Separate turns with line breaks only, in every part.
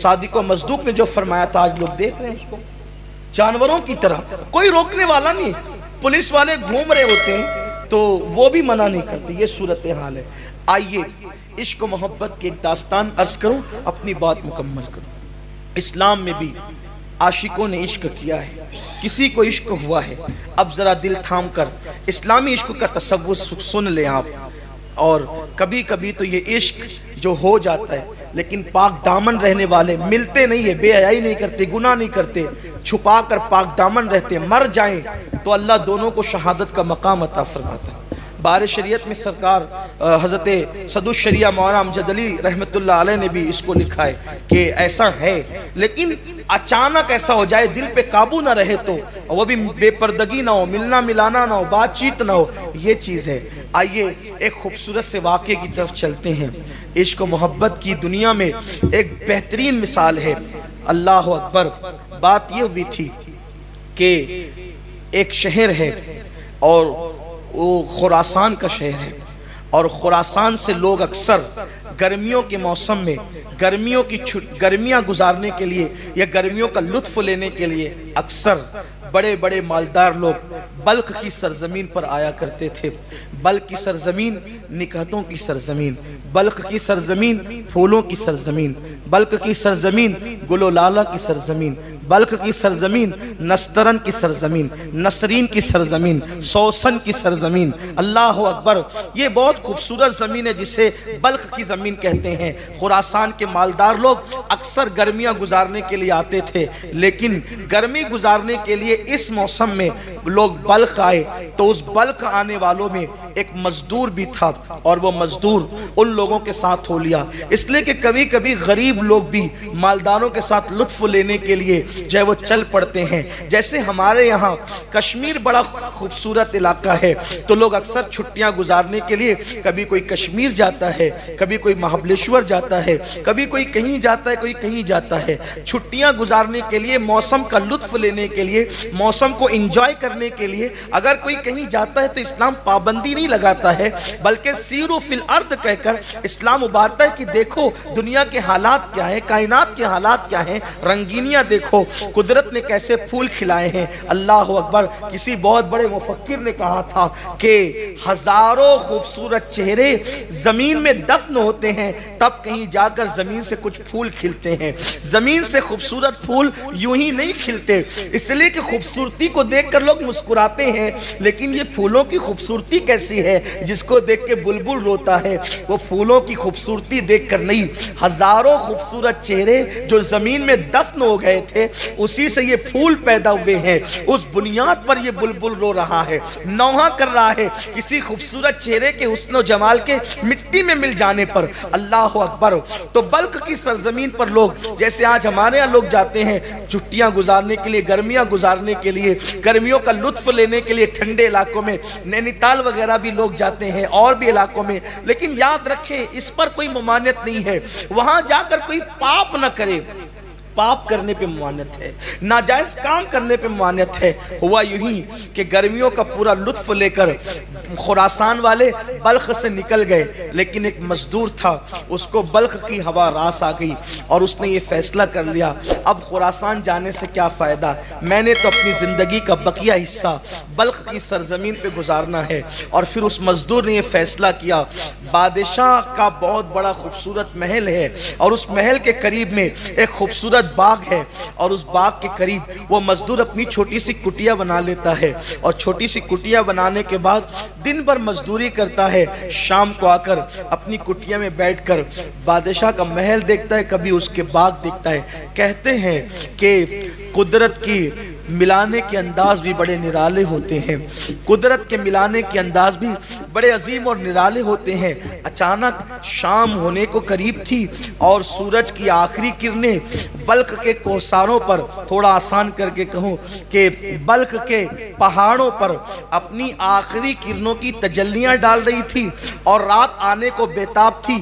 صادق و مصدوق نے جو فرمایا تھا آج لوگ دیکھ رہے ہیں اس کو جانوروں کی طرح، کوئی روکنے والا نہیں، پولیس والے گھوم رہے ہوتے ہیں تو وہ بھی منع نہیں کرتے. یہ صورتحال ہے. آئیے عشق و محبت کی ایک داستان عرض کروں، اپنی بات مکمل کروں. اسلام میں بھی عاشقوں نے عشق کیا ہے، کسی کو عشق ہوا ہے. اب ذرا دل تھام کر اسلامی عشق کا تصور سن لیں آپ. اور کبھی کبھی تو یہ عشق جو ہو جاتا ہے لیکن پاک دامن رہنے والے ملتے نہیں ہے، بے حیائی نہیں کرتے، گناہ نہیں کرتے، چھپا کر پاک دامن رہتے، مر جائیں تو اللہ دونوں کو شہادت کا مقام عطا فرماتا ہے. بار شریعت میں سرکار حضرت صدر الشریعہ مولانا امجد علی رحمت اللہ علیہ نے بھی اس کو لکھا ہے کہ ایسا ہے، لیکن اچانک ایسا ہو جائے دل پہ قابو نہ رہے تو وہ بھی بے پردگی نہ ہو، ملنا ملانا نہ ہو، بات چیت نہ ہو، یہ چیز ہے. آئیے ایک خوبصورت سے واقعے کی طرف چلتے ہیں. عشق و محبت کی دنیا میں ایک بہترین مثال ہے. اللہ اکبر. بات یہ ہوئی تھی کہ ایک شہر ہے اور وہ خراسان کا شہر ہے، اور خراسان سے لوگ اکثر گرمیوں کے موسم میں گرمیاں گزارنے کے لیے یا گرمیوں کا لطف لینے کے لیے اکثر بڑے بڑے مالدار لوگ بلخ کی سرزمین پر آیا کرتے تھے. بلخ کی سرزمین نکہتوں کی سرزمین، بلخ کی سرزمین پھولوں کی سرزمین، بلخ کی سرزمین گل و لالا کی سرزمین، بلخ کی سرزمین نسترن کی سرزمین، نسرین کی سرزمین، سوسن کی سرزمین. اللہ اکبر. یہ بہت خوبصورت زمین ہے جسے بلخ کی زمین کہتے ہیں. خراسان کے مالدار لوگ اکثر گرمیاں گزارنے کے لیے آتے تھے، لیکن گرمی گزارنے کے لیے اس موسم میں لوگ بلخ آئے تو اس بلخ آنے والوں میں ایک مزدور بھی تھا، اور وہ مزدور ان لوگوں کے ساتھ ہو لیا. اس لیے کہ کبھی کبھی غریب لوگ بھی مالداروں کے ساتھ لطف لینے کے لیے جو ہے وہ چل پڑتے ہیں. جیسے ہمارے یہاں کشمیر بڑا خوبصورت علاقہ ہے تو لوگ اکثر چھٹیاں گزارنے کے لیے کبھی کوئی کشمیر جاتا ہے، کبھی کوئی مہابلیشور جاتا ہے، کبھی کوئی کہیں جاتا ہے، کوئی کہیں جاتا ہے. چھٹیاں گزارنے کے لیے، موسم کا لطف لینے کے لیے، موسم کو انجوائے کرنے کے لیے اگر کوئی کہیں جاتا ہے تو اسلام پابندی نہیں لگاتا ہے، بلکہ سیرو فی الارض کہہ کر اسلام ابھارتا ہے کہ دیکھو دنیا کے حالات کیا ہیں، کائنات کے حالات کیا ہیں، رنگینیاں دیکھو، قدرت نے کیسے پھول کھلائے ہیں. اللہ اکبر. کسی بہت بڑے مفکر نے کہا تھا کہ ہزاروں خوبصورت چہرے زمین میں دفن ہوتے ہیں تب کہیں جا کر زمین سے کچھ پھول کھلتے ہیں. زمین سے خوبصورت پھول یوں ہی نہیں کھلتے، اس لیے کہ خوبصورتی کو دیکھ کر لوگ مسکراتے ہیں، لیکن یہ پھولوں کی خوبصورتی کیسی ہے جس کو دیکھ کے بلبل روتا ہے؟ وہ پھولوں کی خوبصورتی دیکھ کر نہیں، ہزاروں خوبصورت چہرے جو زمین میں دفن ہو گئے تھے اسی سے یہ پھول پیدا ہوئے ہیں، اس بنیاد پر یہ بلبل رو رہا ہے، نوحہ کر رہا ہے کسی خوبصورت چہرے کے حسن و جمال کے مٹی میں مل جانے پر. اللہ اکبر. تو بلخ کی سرزمین پر لوگ جیسے آج ہمارے یہاں لوگ جاتے ہیں چھٹیاں گزارنے کے لیے، گرمیاں گزارنے کے لیے، گرمیوں کا لطف لینے کے لیے ٹھنڈے علاقوں میں، نینی تال وغیرہ بھی لوگ جاتے ہیں اور بھی علاقوں میں، لیکن یاد رکھیں اس پر کوئی ممانعت نہیں ہے. وہاں جا کر کوئی پاپ نہ کرے، پاپ کرنے پہ ممانعت ہے، ناجائز کام کرنے پہ ممانعت ہے. ہوا یوں ہی کہ گرمیوں کا پورا لطف لے کر خراسان والے بلخ سے نکل گئے، لیکن ایک مزدور تھا، اس کو بلخ کی ہوا راس آ گئی اور اس نے یہ فیصلہ کر لیا اب خراسان جانے سے کیا فائدہ، میں نے تو اپنی زندگی کا بقیہ حصہ بلخ کی سرزمین پہ گزارنا ہے. اور پھر اس مزدور نے یہ فیصلہ کیا. بادشاہ کا بہت بڑا خوبصورت محل ہے اور اس محل کے قریب میں ایک خوبصورت باغ ہے، اور اس باغ کے قریب وہ مزدور اپنی چھوٹی سی کٹیا بنا لیتا ہے، اور چھوٹی سی کٹیا بنانے کے بعد دن بھر مزدوری کرتا ہے، شام کو آ کر اپنی کٹیا میں بیٹھ کر بادشاہ کا محل دیکھتا ہے، کبھی اس کے باغ دیکھتا ہے. کہتے ہیں کہ قدرت کی ملانے کے انداز بھی بڑے نرالے ہوتے ہیں، قدرت کے ملانے کے انداز بھی بڑے عظیم اور نرالے ہوتے ہیں. اچانک شام ہونے کو قریب تھی اور سورج کی آخری کرنیں بلخ کے کوہساروں پر، تھوڑا آسان کر کے کہوں کہ بلخ کے پہاڑوں پر اپنی آخری کرنوں کی تجلیاں ڈال رہی تھی اور رات آنے کو بے تاب تھی.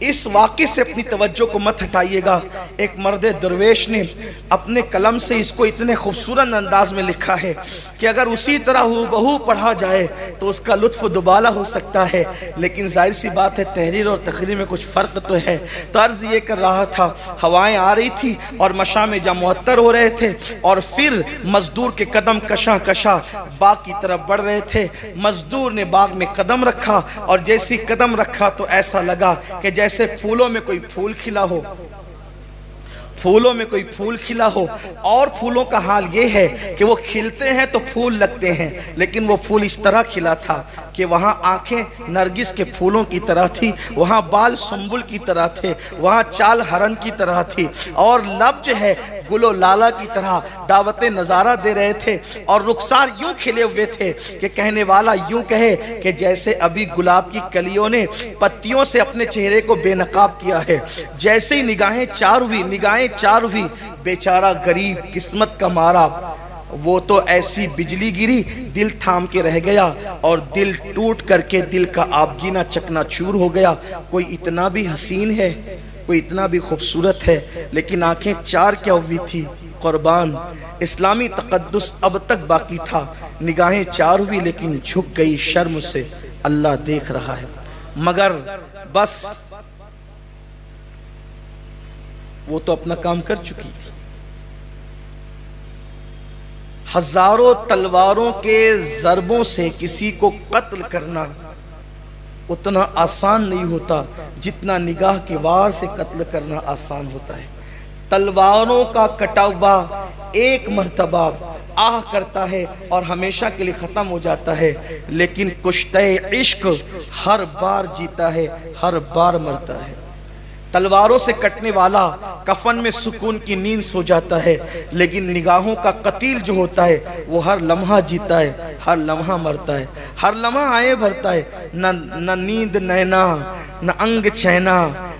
اس واقعے سے اپنی توجہ کو مت ہٹائیے گا۔ ایک مرد درویش نے اپنے قلم سے اس کو اتنے خوبصورت انداز میں لکھا ہے کہ اگر اسی طرح ہو بہو پڑھا جائے تو اس کا لطف دوبالا ہو سکتا ہے، لیکن ظاہر سی بات ہے تحریر اور تقریر میں کچھ فرق تو ہے۔ تو عرض یہ کر رہا تھا، ہوائیں آ رہی تھی اور مشامے جا معطر ہو رہے تھے، اور پھر مزدور کے قدم کشاں کشاں باغ کی طرف بڑھ رہے تھے۔ مزدور نے باغ میں قدم رکھا، اور جیسی قدم رکھا تو ایسا لگا کہ جیسے پھولوں میں کوئی پھول کھلا ہو، پھولوں میں کوئی پھول کھلا ہو۔ اور پھولوں کا حال یہ ہے کہ وہ کھلتے ہیں تو پھول لگتے ہیں، لیکن وہ پھول اس طرح کھلا تھا کہ وہاں آنکھیں نرگس کے پھولوں کی طرح تھی، وہاں بال سنبل کی طرح تھے، وہاں چال ہرن کی طرح تھی، اور لب جو ہے گل و لالا کی طرح دعوت نظارہ دے رہے تھے، اور رخسار یوں کھلے ہوئے تھے کہ کہنے والا یوں کہے کہ جیسے ابھی گلاب کی کلیوں نے پتیوں سے اپنے چہرے کو بے نقاب کیا ہے۔ جیسے ہی نگاہیں چار ہوئی، بیچارہ غریب قسمت کا مارا، وہ تو ایسی بجلی گری دل تھام کے رہ گیا، اور دل ٹوٹ کر کے دل کا آبگینہ چکنا چور ہو گیا۔ کوئی اتنا بھی حسین ہے، کوئی اتنا بھی خوبصورت ہے، لیکن آنکھیں چار کیا ہوئی تھی قربان، اسلامی تقدس اب تک باقی تھا۔ نگاہیں چار ہوئی لیکن جھک گئی شرم سے، اللہ دیکھ رہا ہے، مگر بس وہ تو اپنا کام کر چکی تھی۔ ہزاروں تلواروں کے ضربوں سے کسی کو قتل کرنا اتنا آسان نہیں ہوتا جتنا نگاہ کے وار سے قتل کرنا آسان ہوتا ہے۔ تلواروں کا کٹا ہوا ایک مرتبہ آہ کرتا ہے اور ہمیشہ کے لیے ختم ہو جاتا ہے، لیکن کشتہ عشق ہر بار جیتا ہے، ہر بار مرتا ہے۔ تلواروں سے کٹنے والا کفن میں سکون کی نیند سو جاتا ہے، لیکن نگاہوں کا قتیل جو ہوتا ہے وہ ہر لمحہ جیتا ہے، ہر لمحہ مرتا ہے، ہر لمحہ آئے بھرتا ہے۔ نہ نیند نینا، نہ انگ چینا،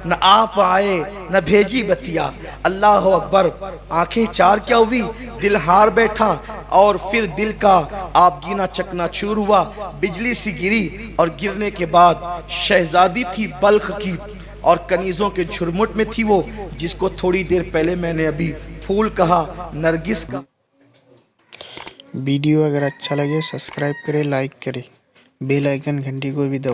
نہ آپ آئے، نہ بھیجی بتیا۔ اللہ اکبر، آنکھیں چار کیا ہوئی، دل ہار بیٹھا، اور پھر دل کا آبگینہ چکنا چور ہوا، بجلی سی گری، اور گرنے کے بعد شہزادی تھی بلخ کی، اور کنیزوں کے جھرمٹ میں تھی وہ جس کو تھوڑی دیر پہلے میں نے ابھی پھول کہا، نرگس کا۔
ویڈیو اگر اچھا لگے سبسکرائب کرے، لائک کرے، بیل آئیکن گھنٹی کو بھی دبائیں۔